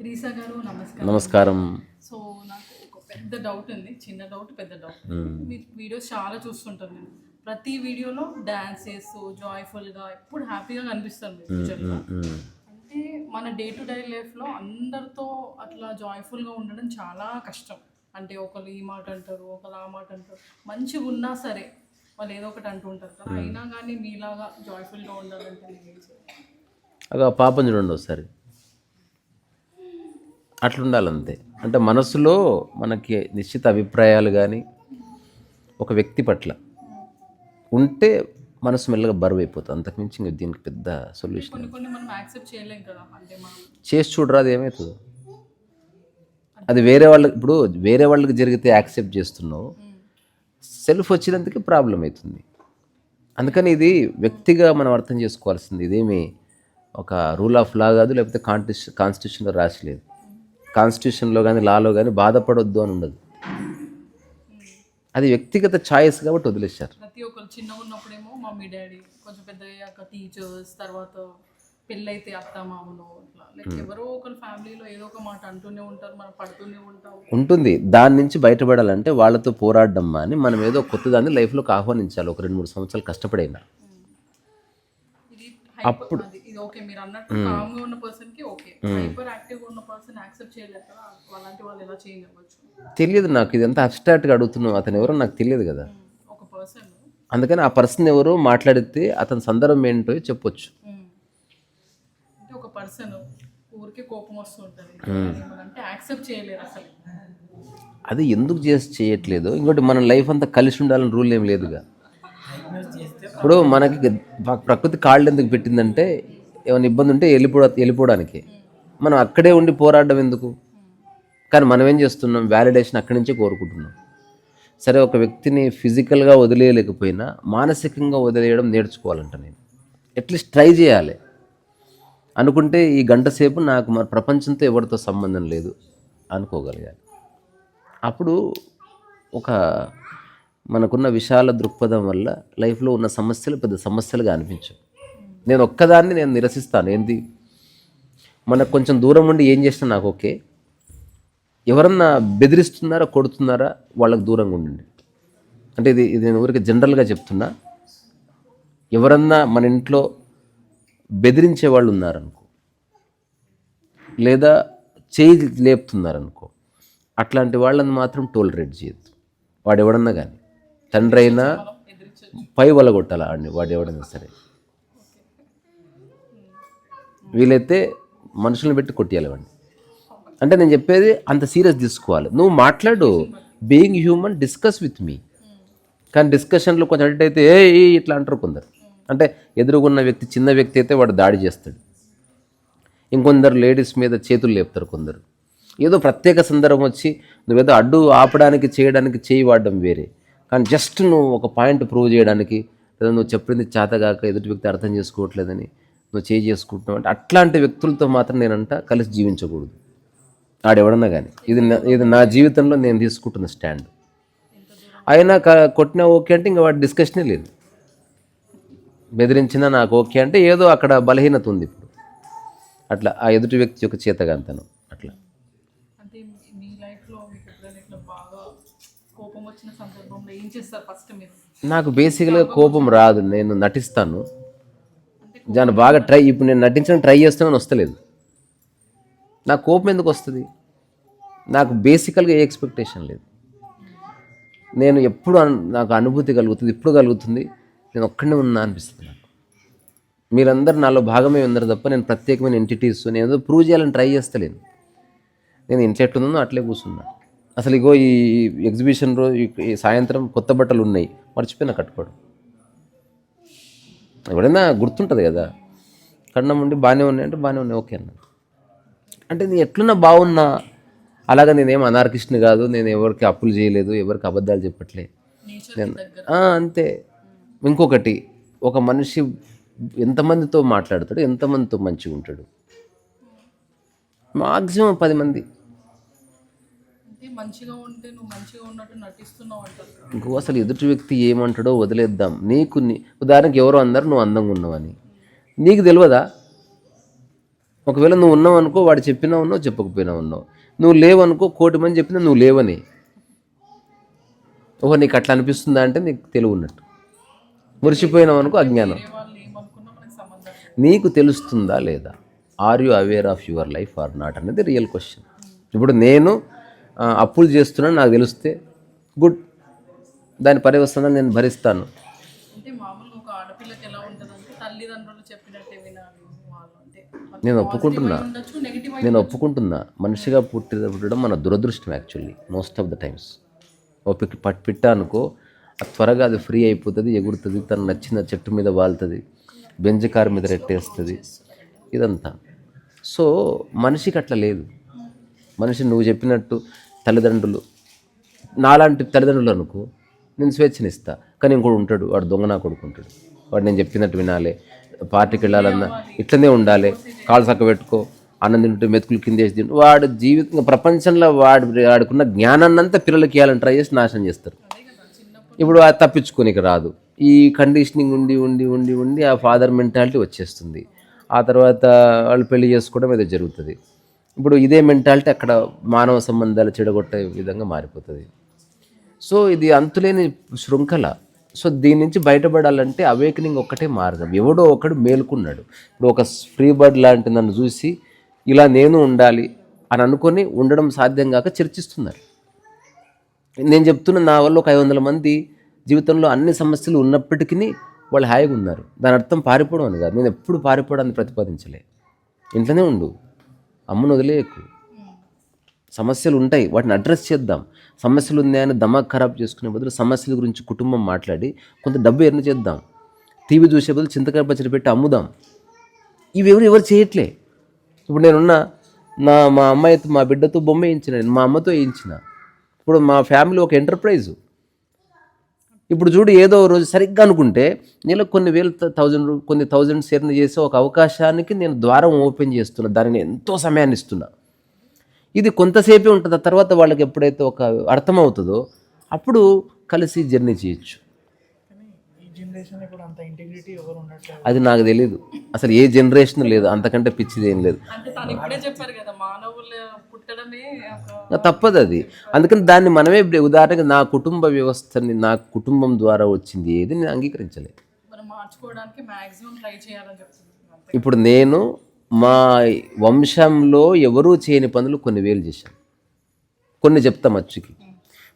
రీసా గారు నమస్కారం. నమస్కారం. సో నాకు ఒక పెద్ద డౌట్ ఉంది, చిన్న డౌట్ పెద్ద డౌట్. మీ వీడియోస్ చాలా చూస్తుంటాను నేను. ప్రతి వీడియోలో డాన్సెస్ జాయ్ఫుల్గా ఎప్పుడు హ్యాపీగా కనిపిస్తారు మీరు ఫ్యూచర్లో. అంటే మన డే టు డే లైఫ్లో అందరితో అట్లా జాయ్ఫుల్గా ఉండడం చాలా కష్టం. అంటే ఒకరు ఈ మాట అంటారు, ఒకరు ఆ మాట అంటారు. మంచిగా ఉన్నా సరే వాళ్ళు ఏదో ఒకటి అంటూ ఉంటారు కదా. అయినా కానీ మీలాగా జాయ్ఫుల్గా ఉండాలంటే నేను ఏం చేయాలి? అలా పాపం చూడండి ఒకసారి, అట్లుండాలంతే. అంటే మనసులో మనకి నిశ్చిత అభిప్రాయాలు కానీ ఒక వ్యక్తి పట్ల ఉంటే మనసు మెల్లగా బరువు అయిపోతుంది. అంతకుమించి ఇంకా దీనికి పెద్ద సొల్యూషన్ కొన్ని కొన్ని మనం యాక్సెప్ట్ చేయలేం కదా. అంటే మనం చేసి చూడరా, అది ఏమవుతుందో. అది వేరే వాళ్ళకి, ఇప్పుడు వేరే వాళ్ళకి జరిగితే యాక్సెప్ట్ చేస్తున్నావు, సెల్ఫ్ వచ్చినందుకే ప్రాబ్లం అవుతుంది. అందుకని ఇది వ్యక్తిగా మనం అర్థం చేసుకోవాల్సింది. ఇదేమి ఒక రూల్ ఆఫ్ లా కాదు, లేకపోతే కాన్స్టిట్యూషన్లో రాసిలేదు. కాన్స్టిట్యూషన్లో కానీ లాలో కానీ బాధపడొద్దు అని ఉండదు. అది వ్యక్తిగత ఛాయిస్ కాబట్టి వదిలేశారు. ప్రతి ఒక్కరు చిన్నగా ఉన్నప్పుడేమో మమ్మీ డాడీ, కొంచెం పెద్ద అయ్యాక టీచర్స్, తర్వాత పెళ్ళైతే అత్త మామలు, అట్లా లైక్ ఎవరో ఒకరు ఫ్యామిలీలో ఏదో ఒక మాట అంటూనే ఉంటారు, మనం పడుతూనే ఉంటాం. ఉంటుంది. దాని నుంచి బయటపడాలంటే వాళ్ళతో పోరాడడం అని మనం ఏదో కొత్త దాన్ని లైఫ్లోకి ఆహ్వానించాలి. ఒక 2-3 సంవత్సరాలు కష్టపడైనా ఇది అప్పుడు ఇది ఓకే మీరు అన్నట్టు కామ్గా ఉన్న పర్సన్కి ఓకే. హైపర్ యాక్టివ్గా ఉన్న పర్సన్ యాక్సెప్ట్ చేయలేదు కదా, అలాంటి వాళ్ళు ఎలా చేంజ్ అవ్వచ్చు? తెలియదు నాకు. ఇదంతా అబ్స్ట్రాక్ట్గా అడుగుతున్నావు. అతను ఎవరో నాకు తెలియదు కదా. ఒక పర్సన్, అందుకని ఆ పర్సన్ ఎవరో మాట్లాడితే అతని సందర్భం ఏంటో చెప్పొచ్చు. అంటే ఒక పర్సన్ ఊరికే కోపం వస్తూ ఉంటుంది అంటే యాక్సెప్ట్ చేయలేరు అసలు. అది ఎందుకు చేయట్లేదు. ఇంకోటి, మన లైఫ్ అంతా కలిసి ఉండాలని రూల్ ఏం లేదుగా. ఇప్పుడు మనకి ప్రకృతి కాళ్ళు ఎందుకు పెట్టిందంటే ఏమైనా ఇబ్బంది ఉంటే వెళ్ళిపోవడానికి. మనం అక్కడే ఉండి పోరాడడం ఎందుకు? కానీ మనం ఏం చేస్తున్నాం, వ్యాలిడేషన్ అక్కడి నుంచే కోరుకుంటున్నాం. సరే, ఒక వ్యక్తిని ఫిజికల్గా వదిలేయలేకపోయినా మానసికంగా వదిలేయడం నేర్చుకోవాలంట. నేను అట్లీస్ట్ ట్రై చేయాలి అనుకుంటే ఈ గంట సేపు నాకు మన ప్రపంచంతో ఎవరితో సంబంధం లేదు అనుకోగలగాలి. అప్పుడు ఒక మనకున్న విశాల దృక్పథం వల్ల లైఫ్లో ఉన్న సమస్యలు పెద్ద సమస్యలుగా అనిపించవు. నేను ఒక్కదాన్ని నేను నిరసిస్తాను. ఏంది, మనకు కొంచెం దూరం ఉండి ఏం చేసినా నాకు ఓకే. ఎవరన్నా బెదిరిస్తున్నారా, కొడుతున్నారా, వాళ్ళకి దూరంగా ఉండండి. అంటే ఇది నేను ఊరికి జనరల్గా చెప్తున్నా. ఎవరన్నా మన ఇంట్లో బెదిరించే వాళ్ళు ఉన్నారనుకో, లేదా చేయి లేపుతున్నారనుకో, అట్లాంటి వాళ్ళని మాత్రం టోలరేట్ చేయొద్దు. వాడు ఎవడన్నా కానీ, తండ్రి అయినా పై వలగొట్టాలి ఆడిని, వాడు ఎవడన్నా సరే. వీలైతే మనుషులను పెట్టి కొట్టేయాలి వాడిని. అంటే నేను చెప్పేది అంత సీరియస్ తీసుకోవాలి. నువ్వు మాట్లాడు, being human, discuss with me. కానీ డిస్కషన్లో కొంచెం అడిట్ అయితే ఇట్లా అంటారు కొందరు. అంటే ఎదురుగున్న వ్యక్తి చిన్న వ్యక్తి అయితే వాడు దాడి చేస్తాడు. ఇంకొందరు లేడీస్ మీద చేతులు లేపుతారు. కొందరు ఏదో ప్రత్యేక సందర్భం వచ్చి నువ్వేదో అడ్డు ఆపడానికి చేయడానికి చేయి వాడడం వేరే. కానీ జస్ట్ నువ్వు ఒక పాయింట్ ప్రూవ్ చేయడానికి, లేదా నువ్వు చెప్పింది చేతగాక ఎదుటి వ్యక్తి అర్థం చేసుకోవట్లేదని నువ్వు చేయి చేసుకుంటున్నావు అంటే అట్లాంటి వ్యక్తులతో మాత్రం నేనంట కలిసి జీవించకూడదు. ఆడెవడన్నా కానీ. ఇది నా జీవితంలో నేను తీసుకుంటున్న స్టాండ్. అయినా కొట్టినా ఓకే అంటే ఇంకా వాడి డిస్కషనే లేదు. బెదిరించినా నాకు ఓకే అంటే ఏదో అక్కడ బలహీనత ఉంది. ఇప్పుడు అట్లా ఆ ఎదుటి వ్యక్తి యొక్క చేతగాంతనం అట్లా. అంటే మీ లైఫ్లో మీకు ఎప్పుడైనా ఇట్లా బాగా కోపం వచ్చిన సందర్భంలో ఏం చేస్తారు ఫస్ట్ మీరు? నాకు బేసిక్గా కోపం రాదు, నేను నటిస్తాను. దాన్ని బాగా ఇప్పుడు నేను నటించడానికి ట్రై చేస్తున్నాను, వస్తలేదు. నాకు కోపం ఎందుకు వస్తుంది? నాకు బేసికల్గా ఏ ఎక్స్పెక్టేషన్ లేదు. నేను ఎప్పుడు నాకు అనుభూతి కలుగుతుంది, ఇప్పుడు కలుగుతుంది, నేను ఒక్కడే ఉన్నా అనిపిస్తుంది నాకు. మీరందరూ నాలో భాగమే ఉన్నారు తప్ప నేను ప్రత్యేకమైన ఎంటిటీస్ నేను ఏదో ప్రూవ్ చేయాలని ట్రై చేస్తలేను. నేను ఇంట్లో ఎట్లుందో అట్లే కూర్చున్నా. అసలు ఇగో ఈ ఎగ్జిబిషన్ రోజు ఈ సాయంత్రం కొత్త బట్టలు ఉన్నాయి, మర్చిపోయినా కట్టుకోవడం. ఎవడైనా గుర్తుంటుంది కదా, కన్నం ఉండి బాగానే ఉన్నాయి అంటే బాగానే ఉన్నాయి ఓకే అన్నా. అంటే నేను ఎట్లున్నా బాగున్నా. అలాగా నేనేం అనార్కిస్ట్ని కాదు, నేను ఎవరికి అప్పులు చేయలేదు, ఎవరికి అబద్ధాలు చెప్పట్లే నేను. అంతే. ఇంకొకటి, ఒక మనిషి ఎంతమందితో మాట్లాడతాడు, ఎంతమందితో మంచిగా ఉంటాడు? మాక్సిమం 10 మంది. మంచిగా ఉంటే నువ్వు మంచిగా ఉన్నట్టు నటిస్తున్నావు అంటారు. ఇంకో అసలు ఎదుటి వ్యక్తి ఏమంటాడో వదిలేద్దాం. ఉదాహరణకి ఎవరో అందరు నువ్వు అందంగా ఉన్నావని, నీకు తెలియదా? ఒకవేళ నువ్వు ఉన్నావు అనుకో, వాడు చెప్పినా ఉన్నావు, చెప్పకపోయినా ఉన్నావు. నువ్వు లేవనుకో, 1,000,000 మంది చెప్పినా నువ్వు లేవని. ఓహో, నీకు అట్లా అనిపిస్తుందా అంటే నీకు తెలివి ఉన్నట్టు. మురిసిపోయినావు అనుకో, అజ్ఞానం. వాళ్ళు ఏమనుకున్నా మనకు సంబంధం లేదు. నీకు తెలుస్తుందా లేదా? Are you aware of your life or not అనేది రియల్ క్వశ్చన్. ఇప్పుడు నేను అప్పులు చేస్తున్నాను, నాకు తెలిస్తే గుడ్, దాని పర్యవసానాన్ని నేను భరిస్తాను. అంటే మామూలుగా ఒక ఆడపిల్లకి ఎలా ఉంటుందంటే తల్లిదండ్రులు చెప్పినట్టే వినాలి వాళ్ళు. అంటే నేను ఒప్పుకుంటున్నా, ఉండొచ్చు, నెగిటివ్ నేను ఒప్పుకుంటున్నా. మనిషిగా పుట్టడం మన దురదృష్టం actually most of the times. ఓపిక పిట్ట అనుకో, అది త్వరగా అది ఫ్రీ అయిపోతుంది, ఎగురుతుంది, తను నచ్చిన చెట్టు మీద వాళ్తుంది, బెంజ్ కారు మీద రెట్టేస్తుంది, ఇదంతా. సో మనిషికి అట్లా లేదు. మనిషి నువ్వు చెప్పినట్టు తల్లిదండ్రులు, నాలాంటి తల్లిదండ్రులు అనుకో, నేను స్వేచ్ఛనిస్తా. కానీ ఇంకోటి ఉంటాడు, వాడు దొంగ నా కొడుకు ఉంటాడు, వాడు నేను చెప్పినట్టు వినాలి, పార్టీకి వెళ్ళాలన్నా ఇట్లనే ఉండాలి, కాళ్ళు చక్క పెట్టుకో, అన్నం తింటే మెతుకులు కింద వేసి తింటు, వాడు జీవితంగా ప్రపంచంలో వాడుకున్న జ్ఞానాన్నంతా పిల్లలకి ఇవ్వాలని ట్రై చేసి నాశనం చేస్తారు. ఇప్పుడు అది తప్పించుకోనికి రాదు. ఈ కండిషనింగ్ ఉండి ఉండి ఉండి ఉండి ఆ ఫాదర్ మెంటాలిటీ వచ్చేస్తుంది. ఆ తర్వాత వాళ్ళు పెళ్లి చేసుకోవడం ఏదో జరుగుతుంది. ఇప్పుడు ఇదే మెంటాలిటీ అక్కడ మానవ సంబంధాలు చెడగొట్టే విధంగా మారిపోతుంది. సో ఇది అంతులేని శృంఖల. సో దీని నుంచి బయటపడాలంటే అవేకనింగ్ ఒక్కటే మార్గం. ఎవడో ఒకడు మేలుకున్నాడు. ఇప్పుడు ఒక ఫ్రీ బర్డ్ లాంటి నన్ను చూసి ఇలా నేను ఉండాలి అని అనుకొని ఉండడం సాధ్యం కాక చర్చిస్తున్నారు. నేను చెప్తున్న నా వల్ల ఒక 500 మంది జీవితంలో అన్ని సమస్యలు ఉన్నప్పటికీ వాళ్ళు హాయిగా ఉన్నారు. దాని అర్థం పారిపోవడం అని కాదు. నేను ఎప్పుడు పారిపోవడాన్ని ప్రతిపాదించలే. ఇంట్లోనే ఉండు, అమ్మను వదిలేయకు. సమస్యలు ఉంటాయి, వాటిని అడ్రస్ చేద్దాం. సమస్యలు ఉన్నాయని దమాక్ ఖరాబ్ చేసుకునే బదులు సమస్యల గురించి కుటుంబం మాట్లాడి కొంత డబ్బు ఎర్న్ చేద్దాం. టీవీ చూసే బదులు చింతకాయ పచ్చడి పెట్టి అమ్ముదాం. ఇవి ఎవరు చేయట్లే. ఇప్పుడు నేనున్న మా అమ్మాయితో, మా బిడ్డతో బొమ్మ వేయించిన, నేను మా అమ్మతో వేయించిన. ఇప్పుడు మా ఫ్యామిలీ ఒక ఎంటర్ప్రైజు. ఇప్పుడు చూడు, ఏదో రోజు సరిగ్గా అనుకుంటే నెలకు కొన్ని వేలు, కొన్ని థౌజండ్స్ ఎర్న్ చేసే ఒక అవకాశానికి నేను ద్వారం ఓపెన్ చేస్తున్నా. దానిని ఎంతో సమయాన్ని ఇస్తున్నా. ఇది కొంతసేపే ఉంటుంది. ఆ తర్వాత వాళ్ళకి ఎప్పుడైతే ఒక అర్థమవుతుందో అప్పుడు కలిసి జర్నీ చేయొచ్చు. అది నాకు తెలియదు అసలు, ఏ జనరేషన్ లేదు, అంతకంటే పిచ్చిది ఏం లేదు. తప్పదు అది. అందుకని దాన్ని మనమే ఉదాహరణగా నా కుటుంబ వ్యవస్థని, నా కుటుంబం ద్వారా వచ్చింది ఏది నేను అంగీకరించలేదు. ఇప్పుడు నేను మా వంశంలో ఎవరూ చేయని పనులు కొన్ని వేలు చేశాను. కొన్ని చెప్తా మచ్చుకి.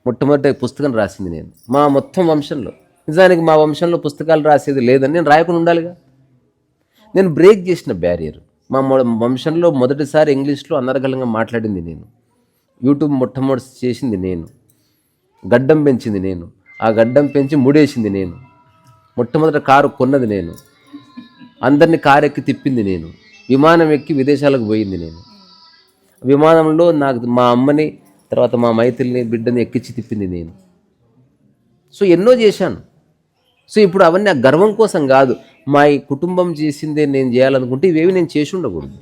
మొట్టమొదటి పుస్తకం రాసింది నేను మా మొత్తం వంశంలో. నిజానికి మా వంశంలో పుస్తకాలు రాసేది లేదని నేను రాయకుండా ఉండాలిగా. నేను బ్రేక్ చేసిన బ్యారియర్. మా వంశంలో మొదటిసారి ఇంగ్లీష్లో అనర్గళంగా మాట్లాడింది నేను. యూట్యూబ్ మొట్టమొదటి చేసింది నేను. గడ్డం పెంచింది నేను. ఆ గడ్డం పెంచి ముడేసింది నేను. మొట్టమొదటి కారు కొన్నది నేను. అందరినీ కారు ఎక్కి తిప్పింది నేను. విమానం ఎక్కి విదేశాలకు పోయింది నేను. విమానంలో నాకు మా అమ్మని, తర్వాత మా మైత్రిని, బిడ్డని ఎక్కించి తిప్పింది నేను. సో ఎన్నో చేశాను. సో ఇప్పుడు అవన్నీ ఆ గర్వం కోసం కాదు, మా ఈ కుటుంబం చేసిందే నేను చేయాలనుకుంటే ఇవేవి నేను చేసి ఉండకూడదు.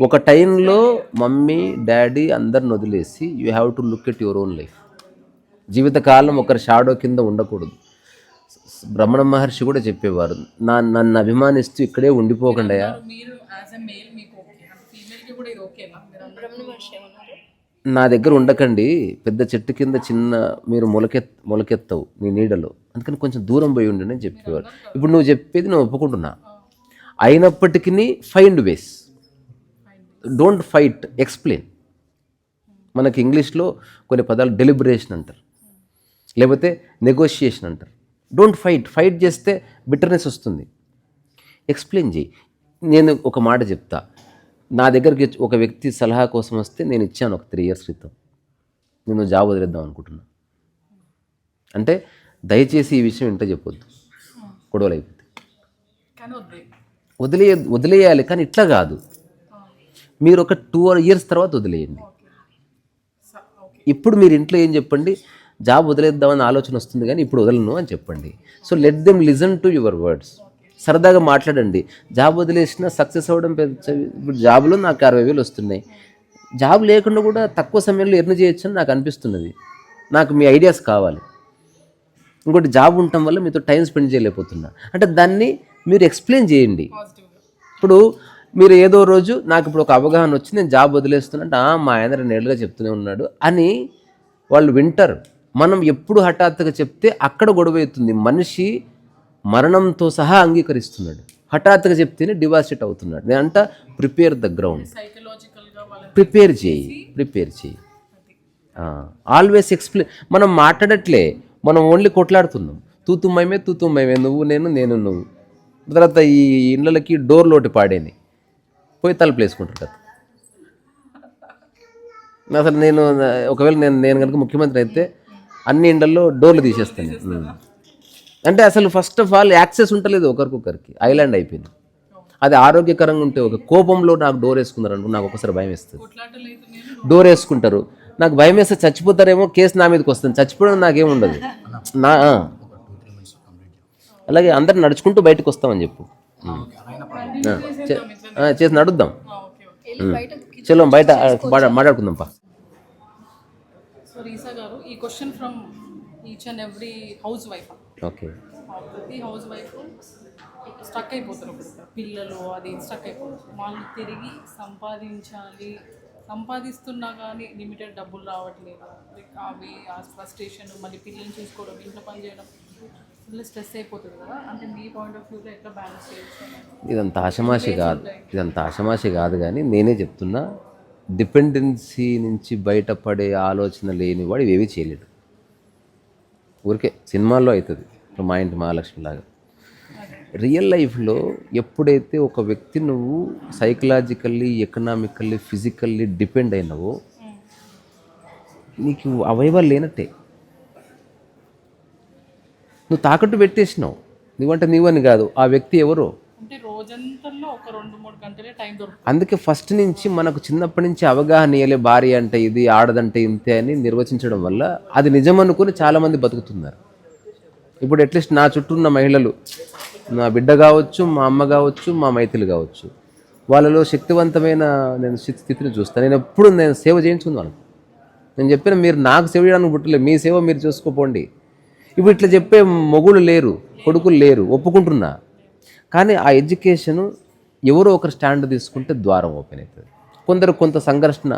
ఒక టైంలో మమ్మీ డాడీ అందరిని వదిలేసి you have to look at your own life. జీవితకాలం ఒకరి షాడో కింద ఉండకూడదు. రమణ మహర్షి కూడా చెప్పేవారు, నన్ను అభిమానిస్తూ ఇక్కడే ఉండిపోకుండా. నా దగ్గర ఉండకండి, పెద్ద చెట్టు కింద చిన్న మీరు మొలకెత్తవు నీ నీడలో, అందుకని కొంచెం దూరం పోయి ఉండి అని చెప్పేవారు. ఇప్పుడు నువ్వు చెప్పేది నేను ఒప్పుకుంటున్నా. అయినప్పటికీ find ways, don't fight, explain. మనకి ఇంగ్లీష్లో కొన్ని పదాలు డెలిబరేషన్ అంటారు, లేకపోతే నెగోషియేషన్ అంటారు. డోంట్ ఫైట్ చేస్తే బిటర్నెస్ వస్తుంది. ఎక్స్ప్లెయిన్ చేయి. నేను ఒక మాట చెప్తా, నా దగ్గరికి ఒక వ్యక్తి సలహా కోసం వస్తే నేను ఇచ్చాను ఒక 3 years క్రితం. నేను జాబ్ వదిలేద్దాం అనుకుంటున్నా అంటే దయచేసి ఈ విషయం ఇంట చెప్పొద్దు, గొడవలు అయిపోతాయి. వదిలేయాలి, కానీ ఇట్లా కాదు. మీరు ఒక 2 years తర్వాత వదిలేయండి. ఇప్పుడు మీరు ఇంట్లో ఏం చెప్పండి, జాబ్ వదిలేద్దామని ఆలోచన వస్తుంది కానీ ఇప్పుడు వదలను అని చెప్పండి. So let them listen to your words. సరదాగా మాట్లాడండి. జాబ్ వదిలేసినా సక్సెస్ అవ్వడం ఇప్పుడు జాబ్లో నాకు 60,000 వస్తున్నాయి. జాబ్ లేకుండా కూడా తక్కువ సమయంలో ఎర్న్ చేయొచ్చు అని నాకు అనిపిస్తున్నది. నాకు మీ ఐడియాస్ కావాలి. ఇంకోటి, జాబ్ ఉండటం వల్ల మీతో టైం స్పెండ్ చేయలేకపోతున్నా అంటే దాన్ని మీరు ఎక్స్ప్లెయిన్ చేయండి. ఇప్పుడు మీరు ఏదో రోజు నాకు ఇప్పుడు ఒక అవగాహన వచ్చి నేను జాబ్ వదిలేస్తున్నట్టు మా ఆయన 2 ఏళ్ళుగా చెప్తూనే ఉన్నాడు అని వాళ్ళు వింటారు. మనం ఎప్పుడు హఠాత్తుగా చెప్తే అక్కడ గొడవ అవుతుంది. మనిషి మరణంతో సహా అంగీకరిస్తున్నాడు. హఠాత్తుగా చెప్తేనే డివాస్టేట్ అవుతున్నాడు. నేను అంట ప్రిపేర్ ద గ్రౌండ్, సైకలాజికల్గా వాళ్ళని ప్రిపేర్ చేయి. Always explain. మనం మాట్లాడట్లే, మనం ఓన్లీ కొట్లాడుతున్నాం. తూతుమ్మయమే నేను నువ్వు. తర్వాత ఈ ఇళ్ళకి డోర్లోటి పాడేని పోయి తలుపులు వేసుకుంటారు కదా. అసలు నేను ఒకవేళ నేను కనుక ముఖ్యమంత్రి అయితే అన్ని ఇండ్లలో డోర్లు తీసేస్తాను. అంటే అసలు ఫస్ట్ ఆఫ్ ఆల్ యాక్సెస్ ఉంటలేదు ఒకరికొకరికి, ఐలాండ్ అయిపోయింది. అది ఆరోగ్యకరంగా ఉంటే ఒక కోపంలో నాకు డోర్ వేసుకున్నారు అనుకో, నాకు ఒకసారి భయం వేస్తుంది. డోర్ వేసుకుంటారు, నాకు భయం వేస్తే చచ్చిపోతారేమో, కేసు నా మీదకి వస్తుంది. చచ్చిపోవడం నాకేం ఉండదు. అలాగే అందరు నడుచుకుంటూ బయటకు వస్తామని చెప్పు, చేసి నడుద్దాం. చలో బయట మాట్లాడుకుందాం పా. సో రీసా గారు, ఈ question from each and every house wife. Okay. ప్రతి హౌస్ వైఫ్ స్టక్ అయిపోతారు. పిల్లలు అది స్టక్ అయిపోతారు. వాళ్ళు తిరిగి సంపాదిస్తున్నా కానీ లిమిటెడ్ డబ్బులు రావట్లేదు. అవి ఆ ఫ్రస్ట్రేషన్, మళ్ళీ పిల్లల్ని చూసుకోవడం, ఇంట్లో పని చేయడం, ఫుల్ స్ట్రెస్ అయిపోతుంది కదా. అంటే మీ పాయింట్ ఆఫ్ వ్యూలో ఎట్లా బ్యాలెన్స్ చేయొచ్చు? ఇదంతా ఆషమాషి కాదు కానీ నేనే చెప్తున్నా, డిపెండెన్సీ నుంచి బయటపడే ఆలోచన లేనివాడు ఇవేవి చేయలేడు. ఊరికే సినిమాల్లో అవుతుంది, ఇప్పుడు మా ఇంటి మహాలక్ష్మి లాగా. రియల్ లైఫ్లో ఎప్పుడైతే ఒక వ్యక్తి నువ్వు సైకలాజికల్లీ, ఎకనామికల్లీ, ఫిజికల్లీ డిపెండ్ అయినావో నీకు అవయవాలు లేనట్టే. నువ్వు తాకట్టు పెట్టేసినావు. నువ్వంటే నీవని కాదు, ఆ వ్యక్తి ఎవరో. అందుకే ఫస్ట్ నుంచి మనకు చిన్నప్పటి నుంచి అవగాహన ఇయ్యలే, భార్య అంటే ఇది, ఆడదంటే ఇంతే అని నిర్వచించడం వల్ల అది నిజం అనుకుని చాలామంది బతుకుతున్నారు. ఇప్పుడు అట్లీస్ట్ నా చుట్టూ ఉన్న మహిళలు, నా బిడ్డ కావచ్చు, మా అమ్మ కావచ్చు, మా మైతులు కావచ్చు, వాళ్ళలో శక్తివంతమైన నేను స్థితిని చూస్తాను. నేను సేవ చేయించుకున్నాను. నేను చెప్పిన మీరు నాకు సేవ చేయడానికి పుట్టలేదు, మీ సేవ మీరు చూసుకోపోండి. ఇప్పుడు ఇట్లా చెప్పే మొగుళ్ళు లేరు, కొడుకులు లేరు, ఒప్పుకుంటున్నా. కానీ ఆ ఎడ్యుకేషను ఎవరో ఒకరు స్టాండ్ తీసుకుంటే ద్వారం ఓపెన్ అవుతుంది. కొంత సంఘర్షణ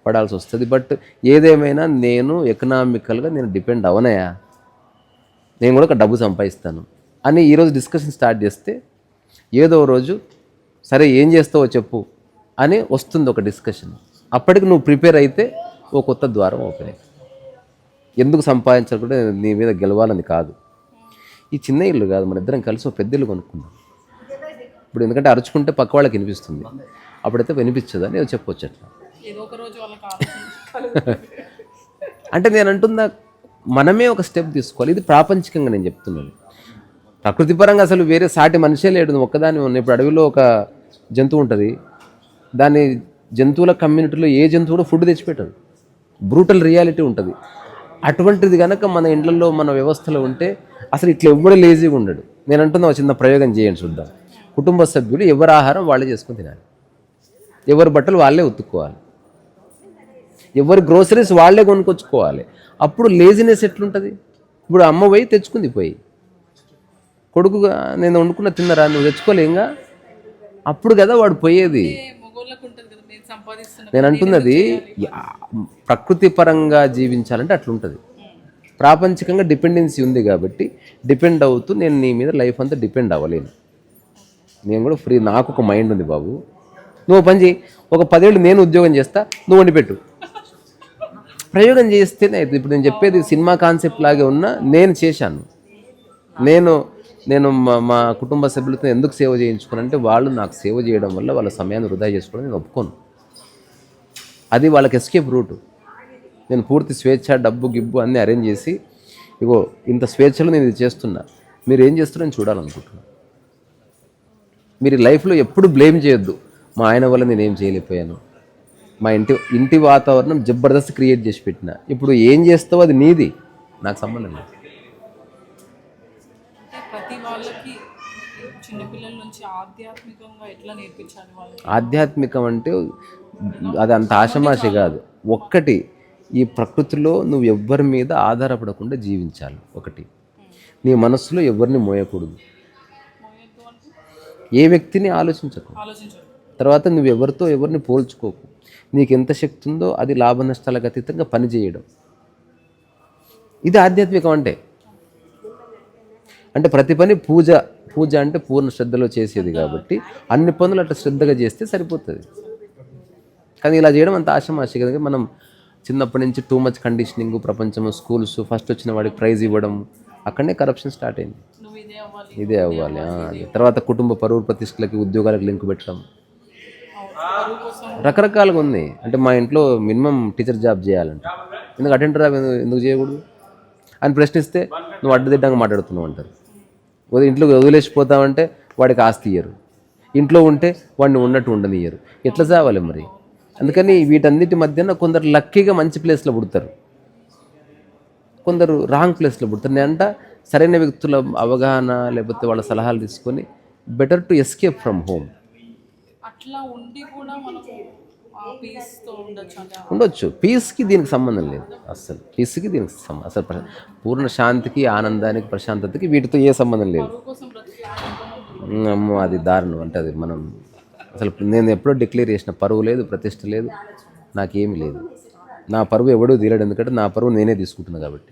పడాల్సి వస్తుంది. బట్ ఏదేమైనా నేను ఎకనామికల్గా నేను డిపెండ్ అవనయా, నేను కూడా ఒక డబ్బు సంపాదిస్తాను అని ఈరోజు డిస్కషన్ స్టార్ట్ చేస్తే ఏదో రోజు సరే ఏం చేస్తావో చెప్పు అని వస్తుంది ఒక డిస్కషన్. అప్పటికి నువ్వు ప్రిపేర్ అయితే ఓ కొత్త ద్వారం ఓపెన్ అవుతుంది. ఎందుకు సంపాదించాలంటే నీ మీద గెలవాలని కాదు. ఈ చిన్న ఇల్లు కాదు, మన ఇద్దరం కలిసి ఒక పెద్ద ఇల్లు కొనుక్కుందాం. ఇప్పుడు ఎందుకంటే అరుచుకుంటే పక్క వాళ్ళకి వినిపిస్తుంది, అప్పుడైతే వినిపించదు అని చెప్పొచ్చు. అట్లా అంటే నేను అంటున్నా, మనమే ఒక స్టెప్ తీసుకోవాలి. ఇది ప్రాపంచికంగా నేను చెప్తున్నాను. ప్రకృతి పరంగా అసలు వేరే సాటి మనిషే లేడు. నువ్వు ఒక్కదాని ఉన్న. ఇప్పుడు అడవిలో ఒక జంతువు ఉంటుంది, దాని జంతువుల కమ్యూనిటీలో ఏ జంతువు కూడా ఫుడ్ తెచ్చిపెట్టదు. బ్రూటల్ రియాలిటీ ఉంటుంది. అటువంటిది కనుక మన ఇండ్లలో, మన వ్యవస్థలో ఉంటే అసలు ఇట్లా ఎవ్వడూ లేజీగా ఉండడు. నేను అంటున్నా, చిన్న ప్రయోగం చేయండి చూద్దాం. కుటుంబ సభ్యులు ఎవరి ఆహారం వాళ్ళే చేసుకొని తినాలి, ఎవరి బట్టలు వాళ్ళే ఉతుక్కోవాలి, ఎవరి గ్రోసరీస్ వాళ్ళే కొనుక్కొచ్చుకోవాలి. అప్పుడు లేజినెస్ ఎట్లుంటుంది? ఇప్పుడు అమ్మ పోయి తెచ్చుకుంది, పోయి కొడుకుగా నేను వండుకున్న తిన్నరా, నువ్వు తెచ్చుకోలేంగా, అప్పుడు కదా వాడు పోయేది. నేను అంటున్నది ప్రకృతి పరంగా జీవించాలంటే అట్లుంటుంది. ప్రాపంచికంగా డిపెండెన్సీ ఉంది కాబట్టి డిపెండ్ అవుతూ నేను నీ మీద లైఫ్ అంతా డిపెండ్ అవ్వలేను. నేను కూడా ఫ్రీ, నాకు ఒక మైండ్ ఉంది బాబు. నువ్వు పని చేయి, ఒక 10 ఏళ్ళు నేను ఉద్యోగం చేస్తా, నువ్వు వండిపెట్టు. ప్రయోగం చేస్తేనే అయితే. ఇప్పుడు నేను చెప్పేది సినిమా కాన్సెప్ట్ లాగే ఉన్నా, నేను చేశాను. నేను మా కుటుంబ సభ్యులతో ఎందుకు సేవ చేయించుకున్నానంటే వాళ్ళు నాకు సేవ చేయడం వల్ల వాళ్ళ సమయాన్ని వృధా చేసుకోవడం నేను ఒప్పుకోను. అది వాళ్ళకి ఎస్కేప్ రూటు. నేను పూర్తి స్వేచ్ఛ, డబ్బు గిబ్బు అన్నీ అరేంజ్ చేసి, ఇగో ఇంత స్వేచ్ఛలో నేను ఇది చేస్తున్నా, మీరు ఏం చేస్తున్నారని చూడాలనుకుంటున్నాను. మీరు లైఫ్లో ఎప్పుడు బ్లేమ్ చేయొద్దు, మా ఆయన వల్ల నేనేం చేయలేకపోయాను, మా ఇంటి వాతావరణం జబర్దస్త్ క్రియేట్ చేసి పెట్టిన, ఇప్పుడు ఏం చేస్తావో అది నీది, నాకు సంబంధం లేదు. ప్రతి వాళ్ళకి చిన్నపిల్లల నుంచి ఆధ్యాత్మికంగా ఎట్లా నేర్పించాలి వాళ్ళకి? ఆధ్యాత్మికం అంటే అది అంత ఆషమాషి కాదు. ఒక్కటి, ఈ ప్రకృతిలో నువ్వు ఎవ్వరి మీద ఆధారపడకుండా జీవించాలి. ఒకటి, నీ మనస్సులో ఎవరిని మోయకూడదు. ఏ వ్యక్తిని ఆలోచించకు. ఆలోచించారు. తర్వాత నువ్వు ఎవరిని పోల్చుకోకు. నీకు ఎంత శక్తి ఉందో అది లాభ నష్టాలకు అతీతంగా పనిచేయడం. ఇది ఆధ్యాత్మికం అంటే ప్రతి పని పూజ అంటే పూర్ణ శ్రద్ధలో చేసేది కాబట్టి అన్ని పనులు అట్లా శ్రద్ధగా చేస్తే సరిపోతుంది. కానీ ఇలా చేయడం అంత ఆశమాషి కదా. మనం చిన్నప్పటి నుంచి టూ మచ్ కండిషనింగ్, ప్రపంచం, స్కూల్స్, ఫస్ట్ వచ్చిన వాడికి ప్రైజ్ ఇవ్వడం, అక్కడనే కరప్షన్ స్టార్ట్ అయింది. ఇదే అవ్వాలి. తర్వాత కుటుంబ పరువు ప్రతిష్టలకి, ఉద్యోగాలకు లింక్ పెట్టడం రకరకాలుగా ఉంది. అంటే మా ఇంట్లో మినిమం టీచర్ జాబ్ చేయాలంటే, ఎందుకు అటెండర్ ఎందుకు చేయకూడదు అని ప్రశ్నిస్తే నువ్వు అడ్డదిడ్డంగా మాట్లాడుతున్నావు అంటారు. ఇంట్లో వదిలేసిపోతావంటే వాడికి ఆస్తి ఇయ్యరు, ఇంట్లో ఉంటే వాడిని ఉన్నట్టు ఉండనియ్యరు. ఎట్లా చావాలి మరి? అందుకని వీటన్నిటి మధ్యన కొందరు లక్కీగా మంచి ప్లేస్లో పుడతారు, కొందరు రాంగ్ ప్లేస్లో పుడతారు. నేనంట సరైన వ్యక్తుల అవగాహన లేకపోతే వాళ్ళ సలహాలు తీసుకొని better to escape from home. అట్లా ఉండి కూడా మనం ఉండొచ్చు. పీస్కి దీనికి సంబంధం లేదు అసలు. పీస్కి దీనికి అసలు పూర్ణ శాంతికి, ఆనందానికి, ప్రశాంతతకి వీటితో ఏ సంబంధం లేదు. అమ్మో అది దారుణం. అంటే అది మనం అసలు నేను ఎప్పుడో డిక్లేర్ చేసిన పరువు లేదు, ప్రతిష్ట లేదు, నాకేమీ లేదు. నా పరువు ఎవడూ తీయలేడు, ఎందుకంటే నా పరువు నేనే తీసుకుంటున్నాను కాబట్టి.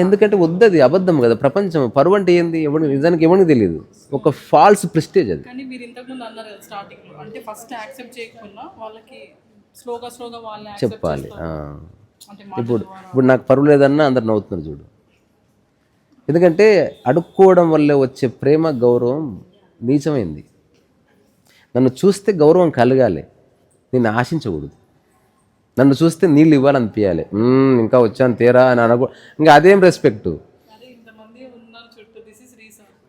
ఎందుకంటే వద్దది అబద్ధం కదా. ప్రపంచం పరువు అంటే ఏంది నిజానికి ఎవరికి తెలియదు, ఒక ఫాల్స్ ప్రెస్టేజ్ అది. కానీ మీరు ఇంతకుముందు అన్నారు కదా స్టార్టింగ్లో, అంటే ఫస్ట్ యాక్సెప్ట్ చేయకుండా వాళ్ళకి స్లోగా వాళ్ళు చెప్పాలి. ఇప్పుడు నాకు పరువు లేదన్నా అందరు నవ్వుతున్నారు చూడు. ఎందుకంటే అడుక్కోవడం వల్ల వచ్చే ప్రేమ, గౌరవం నీచమైంది. నన్ను చూస్తే గౌరవం కలగాలి, నేను ఆశించకూడదు. నన్ను చూస్తే నీళ్ళు ఇవ్వాలనిపించాలి, ఇంకా వచ్చాను తేరా అని అనకూడదు. ఇంకా అదేం రెస్పెక్టు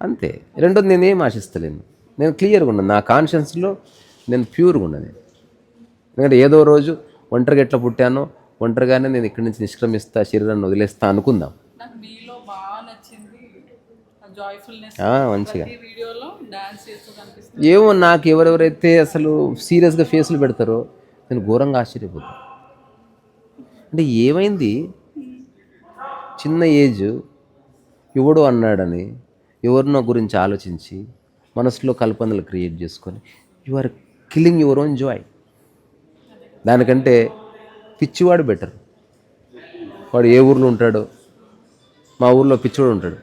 అంతే. రెండోది నేనేం ఆశిస్తలేను, నేను క్లియర్గా ఉన్నాను, నా కాన్షియన్స్లో నేను ప్యూర్గా ఉన్నాను. ఎందుకంటే ఏదో రోజు ఒంటరిగా ఎట్లా పుట్టానో ఒంటరిగానే నేను ఇక్కడి నుంచి నిష్క్రమిస్తా, శరీరాన్ని వదిలేస్తా అనుకుందాం. మంచిగా ఏమో నాకు ఎవరెవరైతే అసలు సీరియస్గా ఫేసులు పెడతారో నేను ఘోరంగా ఆశ్చర్యపోతాను. అంటే ఏమైంది, చిన్న ఏజ్ ఎవడో అన్నాడని ఎవరినో గురించి ఆలోచించి మనసులో కల్పనలు క్రియేట్ చేసుకొని you are killing your own joy. దానికంటే పిచ్చివాడు బెటర్. వాడు ఏ ఊర్లో ఉంటాడో, మా ఊర్లో పిచ్చివాడు ఉంటాడు,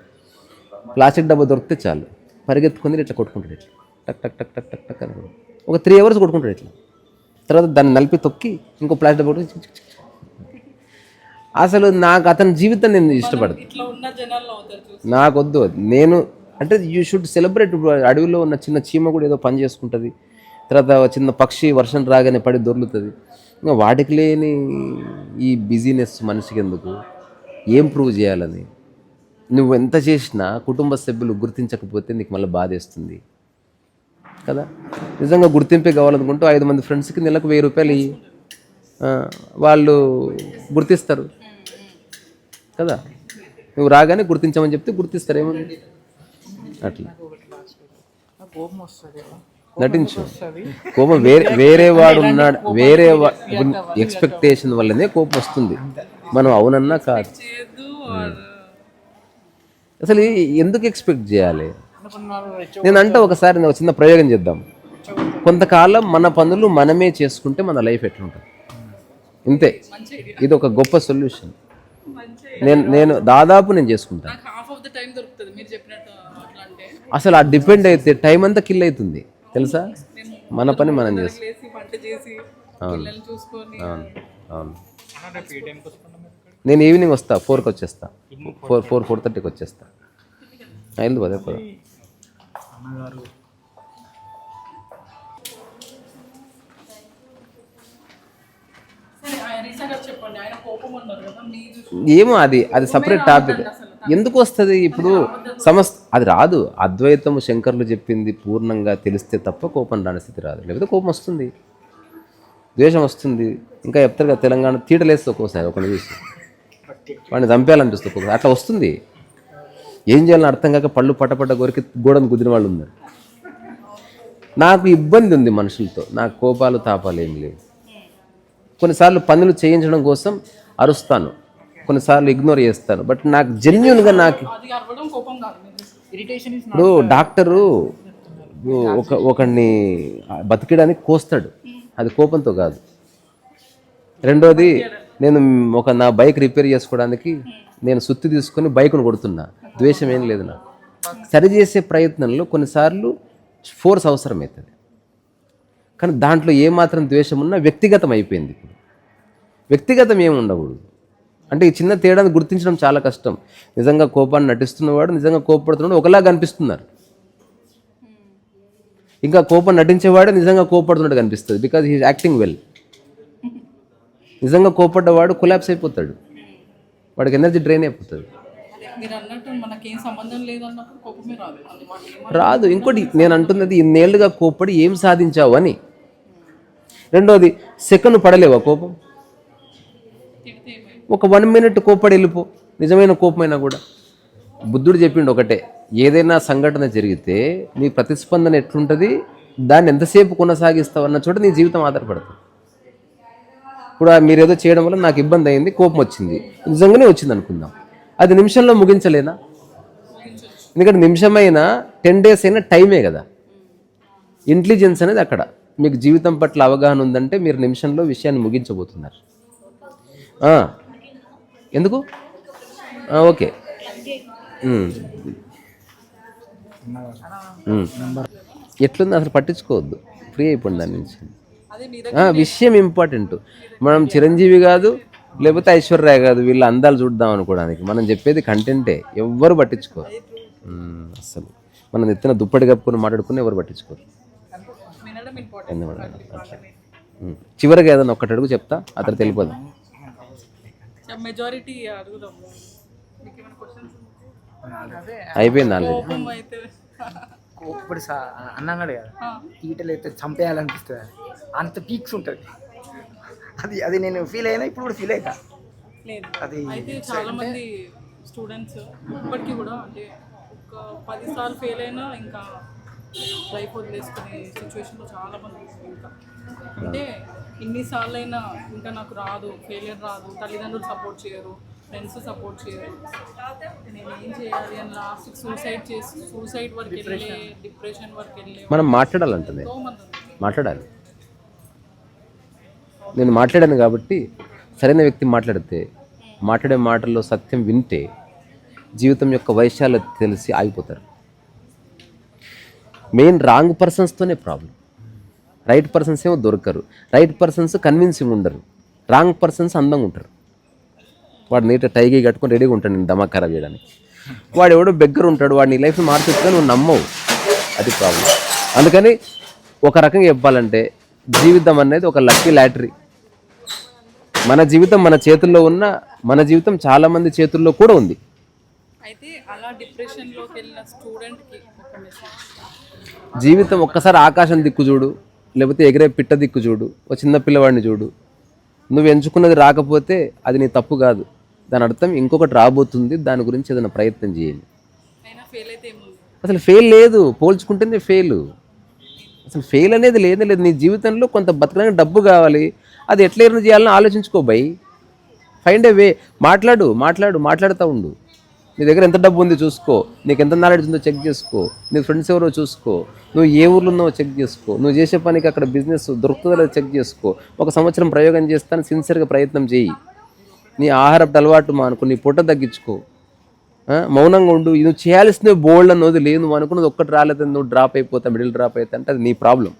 ప్లాస్టిక్ డబ్బా దొరికితే చాలు పరిగెత్తుకొని ఇట్లా కొట్టుకుంటాడు, ఇట్లా టక్ టక్ టక్ టక్ టక్ టక్ అని ఒక 3 hours కొట్టుకుంటాడు ఇట్లా. తర్వాత దాన్ని నలిపి తొక్కి ఇంకో ప్లాస్టిక్ డబ్బా కొట్టుకు. అసలు నాకు అతని జీవితం నేను ఇష్టపడదు, నాకు వద్దు. నేను అంటే యూ షుడ్ సెలబ్రేట్. అడవిలో ఉన్న చిన్న చీమ కూడా ఏదో పని చేసుకుంటుంది, తర్వాత చిన్న పక్షి వర్షం రాగానే పడి దొర్లుతుంది. ఇంకా వాటికి లేని ఈ బిజీనెస్ మనిషికి ఎందుకు? ఏం ప్రూవ్ చేయాలని? నువ్వు ఎంత చేసినా కుటుంబ సభ్యులు గుర్తించకపోతే నీకు మళ్ళీ బాధేస్తుంది కదా. నిజంగా గుర్తింపే కావాలనుకుంటూ 5 మంది ఫ్రెండ్స్కి నెలకు 1000 రూపాయలు ఇయ్యి, వాళ్ళు గుర్తిస్తారు కదా. నువ్వు రాగానే గుర్తించమని చెప్తే గుర్తిస్తారేమని అట్లా నటించు. కోపం వేరే వాడు ఉన్నాడు, వేరే ఎక్స్పెక్టేషన్ వల్లనే కోపం వస్తుంది. మనం అవునన్నా కాదు. అసలు ఎందుకు ఎక్స్పెక్ట్ చేయాలి? నేనంటే ఒకసారి ఒక చిన్న ప్రయోగం చేద్దాం. కొంతకాలం మన పనులు మనమే చేసుకుంటే మన లైఫ్ ఎట్లుంటుంది ఇంతే. ఇది ఒక గొప్ప సొల్యూషన్. నేను దాదాపు నేను చేసుకుంటాను. అసలు ఆ డిపెండ్ అయితే టైం అంతా కిల్ అవుతుంది తెలుసా. మన పని మనం చేస్తాం. అవును. నేను ఈవినింగ్ వస్తా, 4కి వచ్చేస్తా. 4:30కి వచ్చేస్తా. ఎందుకు అదే పద. ఏమో అది సపరేట్ టాపిక్. ఎందుకు వస్తుంది ఇప్పుడు అది రాదు. అద్వైతము శంకర్లు చెప్పింది పూర్ణంగా తెలిస్తే తప్ప కోపం రాని స్థితి రాదు. లేకపోతే కోపం వస్తుంది, ద్వేషం వస్తుంది. ఇంకా చెప్తారు కదా తెలంగాణ తీటలేస్తే ఒక్కోసారి ఒకరిని చూసి వాడిని చంపేయాలనిపిస్తుంది ఒక్కొక్కసారి. అట్లా వస్తుంది. ఏం చేయాలని అర్థం కాక పళ్ళు పట్టపట్ట కొరికి గోడను కుదిరిన వాళ్ళు ఉన్నారు. నాకు ఇబ్బంది ఉంది మనుషులతో. నాకు కోపాలు తాపాలు ఏం లేవు. కొన్నిసార్లు పనులు చేయించడం కోసం అరుస్తాను, కొన్నిసార్లు ఇగ్నోర్ చేస్తాను. బట్ నాకు జెన్యున్గా ఇప్పుడు ఒకడిని బతికడానికి కోస్తాడు, అది కోపంతో కాదు. రెండోది, నేను నా బైక్ రిపేర్ చేసుకోవడానికి నేను సుత్తి తీసుకొని బైక్ను కొడుతున్నా, ద్వేషం ఏం లేదు నాకు. సరిచేసే ప్రయత్నంలో కొన్నిసార్లు ఫోర్స్ అవసరమవుతుంది, కానీ దాంట్లో ఏమాత్రం ద్వేషం ఉన్నా వ్యక్తిగతం అయిపోయింది. ఇప్పుడు వ్యక్తిగతం ఏమి ఉండకూడదు. అంటే ఈ చిన్న తేడాను గుర్తించడం చాలా కష్టం. నిజంగా కోపాన్ని నటిస్తున్నవాడు, నిజంగా కోపడుతున్నాడు ఒకలాగా కనిపిస్తున్నారు. ఇంకా కోపం నటించేవాడే నిజంగా కోపడుతున్నాడు కనిపిస్తుంది, బికాజ్ హీఈస్ యాక్టింగ్ వెల్. నిజంగా కోపడ్డవాడు కొలాప్స్ అయిపోతాడు, వాడికి ఎనర్జీ డ్రైన్ అయిపోతుంది. మీరు అన్నట్టు మనకేం సంబంధం లేదన్నప్పుడు కోపమే రాదు. ఇంకోటి నేను అంటున్నది, ఇన్నేళ్లుగా కోపడి ఏం సాధించావు అని. రెండోది, సెకండ్ పడలేవా కోపం? ఒక 1 minute కోపడి వెళ్ళిపో, నిజమైన కోపమైనా కూడా. బుద్ధుడు చెప్పిండు ఒకటే, ఏదైనా సంఘటన జరిగితే నీ ప్రతిస్పందన ఎట్లుంటుంది, దాన్ని ఎంతసేపు కొనసాగిస్తావు అన్న చోట నీ జీవితం ఆధారపడుతుంది. ఇప్పుడు మీరు ఏదో చేయడం వల్ల నాకు ఇబ్బంది అయింది, కోపం వచ్చింది, నిజంగానే వచ్చింది అనుకుందాం, అది నిమిషంలో ముగించలేనా? ఎందుకంటే నిమిషమైనా 10 days అయినా టైమే కదా. ఇంటెలిజెన్స్ అనేది అక్కడ. మీకు జీవితం పట్ల అవగాహన ఉందంటే మీరు నిమిషంలో విషయాన్ని ముగించబోతున్నారు. ఎందుకు? ఓకే, ఎట్లుంది అసలు పట్టించుకోవద్దు, ఫ్రీ అయిపోండి దాని నుంచి. విషయం ఇంపార్టెంట్. మనం చిరంజీవి కాదు, లేకపోతే ఐశ్వర్య కాదు, వీళ్ళ అందాలు చూద్దాం అనుకోవడానికి. మనం చెప్పేది కంటెంటే, ఎవ్వరు పట్టించుకోరు అసలు. మనం ఎత్తిన దుప్పటి కప్పుకొని మాట్లాడుకుని ఎవరు పట్టించుకోరు. చివరిగా ఏదైనా ఒక్కటి అడుగు, చెప్తా, అతను తెలియదు. అయిపోయింది ఆల్రెడీ. ఇప్పుడు అన్నాడు కదా, ఈటలు అయితే చంపేయాలనిపిస్తుంది, అంత పీక్స్ ఉంటుంది. అది నేను ఫీల్ అయినా, ఇప్పుడు కూడా ఫీల్ అవుతా. అది అయితే చాలా మంది స్టూడెంట్స్ ఇప్పటికీ కూడా, అంటే ఒక 10 సార్లు ఫెయిల్ అయినా ఇంకా లైఫ్ వదిలేసుకునే సిచ్యువేషన్లో చాలా మంది. ఇంకా అంటే ఇన్నిసార్లు అయినా ఇంకా నాకు రాదు, ఫెయిలియర్ రాదు, తల్లిదండ్రులు సపోర్ట్ చేయరు, ఫ్రెండ్స్ సపోర్ట్ చేయరు, నేను ఏం చేయాలి అని లాస్ట్ సూసైడ్ వరకు వెళ్ళే, డిప్రెషన్ వరకు వెళ్ళే. మనం మాట్లాడాలంటుంది, మాట్లాడాలి. నేను మాట్లాడాను కాబట్టి, సరైన వ్యక్తి మాట్లాడితే, మాట్లాడే మాటల్లో సత్యం వింటే జీవితం యొక్క వైశాల్యత తెలిసి ఆగిపోతారు. మెయిన్ రాంగ్ పర్సన్స్తోనే ప్రాబ్లం. రైట్ పర్సన్స్ ఏమో దొరకరు. రైట్ పర్సన్స్ కన్విన్సింగ్ ఉండరు, రాంగ్ పర్సన్స్ అందంగా ఉంటారు. వాడు నీట టైగీ కట్టుకొని రెడీగా ఉంటాడు నేను దమా ఖరాబ్ చేయడానికి. వాడు ఎవడో బెగ్గర ఉంటాడు, వాడు నీ లైఫ్ని మార్చొచ్చుగా, నువ్వు నమ్మవు. అది ప్రాబ్లం. అందుకని ఒక రకంగా చెప్పాలంటే, జీవితం అనేది ఒక లక్కీ లాటరీ. మన జీవితం మన చేతుల్లో ఉన్న, మన జీవితం చాలామంది చేతుల్లో కూడా ఉంది. అయితే అలా డిప్రెషన్లోకి వెళ్ళిన స్టూడెంట్కి ఒక మెసేజ్, జీవితం ఒక్కసారి ఆకాశం దిక్కు చూడు, లేకపోతే ఎగిరే పిట్ట దిక్కు చూడు, ఒక చిన్న పిల్లవాడిని చూడు. నువ్వు ఎంచుకున్నది రాకపోతే అది నీ తప్పు కాదు, దాని అర్థం ఇంకొకటి రాబోతుంది, దాని గురించి ఏదైనా ప్రయత్నం చేయండి. అసలు ఫెయిల్ లేదు, పోల్చుకుంటేనే ఫెయిల్. అసలు ఫెయిల్ అనేది లేదే లేదు. నీ జీవితంలో కొంత బతకడానికి డబ్బు కావాలి, అది ఎట్లా ఎర్న్ చేయాలని ఆలోచించుకో బై. ఫైండ్ ఏ వే. మాట్లాడుతూ ఉండు. నీ దగ్గర ఎంత డబ్బు ఉంది చూసుకో, నీకు ఎంత నాలెడ్జ్ ఉందో చెక్ చేసుకో, నీ ఫ్రెండ్స్ ఎవరో చూసుకో, నువ్వు ఏ ఊర్లో ఉన్నావో చెక్ చేసుకో, నువ్వు చేసే పనికి అక్కడ బిజినెస్ దొరుకుతుందో చెక్ చేసుకో. 1 సంవత్సరం ప్రయోగం చేస్తాను, సిన్సియర్గా ప్రయత్నం చేయి. నీ ఆహారపు అలవాటు మానుకో, నీ పొట్ట తగ్గించుకో, మౌనంగా ఉండు. నువ్వు చేయాల్సినవి బోల్డ్ అన్నది లేదు, నువ్వు అనుకున్నది ఒక్కటి రాలేదు, నువ్వు డ్రాప్ అయిపోతా, మిడిల్ డ్రాప్ అవుతా అంటే అది నీ ప్రాబ్లం,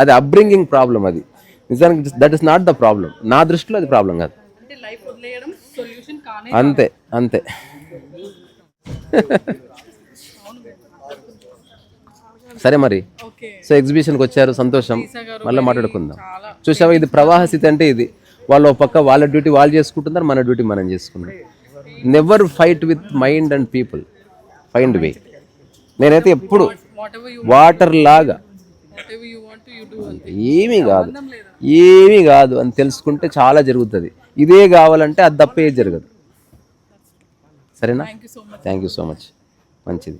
అది అప్బ్రింగింగ్ ప్రాబ్లం. అది నిజానికి that is not the problem. నా దృష్టిలో అది ప్రాబ్లం కాదు. అంతే. సరే మరి. సో ఎగ్జిబిషన్కి వచ్చారు, సంతోషం. మళ్ళీ మాట్లాడుకుందాం. చూసావా, ఇది ప్రవాహ స్థితి అంటే ఇది. వాళ్ళు ఒక పక్క వాళ్ళ డ్యూటీ వాళ్ళు చేసుకుంటున్నారు, మన డ్యూటీ మనం చేసుకున్నాం. Never fight with mind and people, find way. నేనైతే ఎప్పుడు వాటర్ లాగా ఏమీ కాదు అని తెలుసుకుంటే చాలా జరుగుతుంది. ఇదే కావాలంటే అది తప్ప ఏది జరగదు. సరేనా? Thank you so much. మంచిది.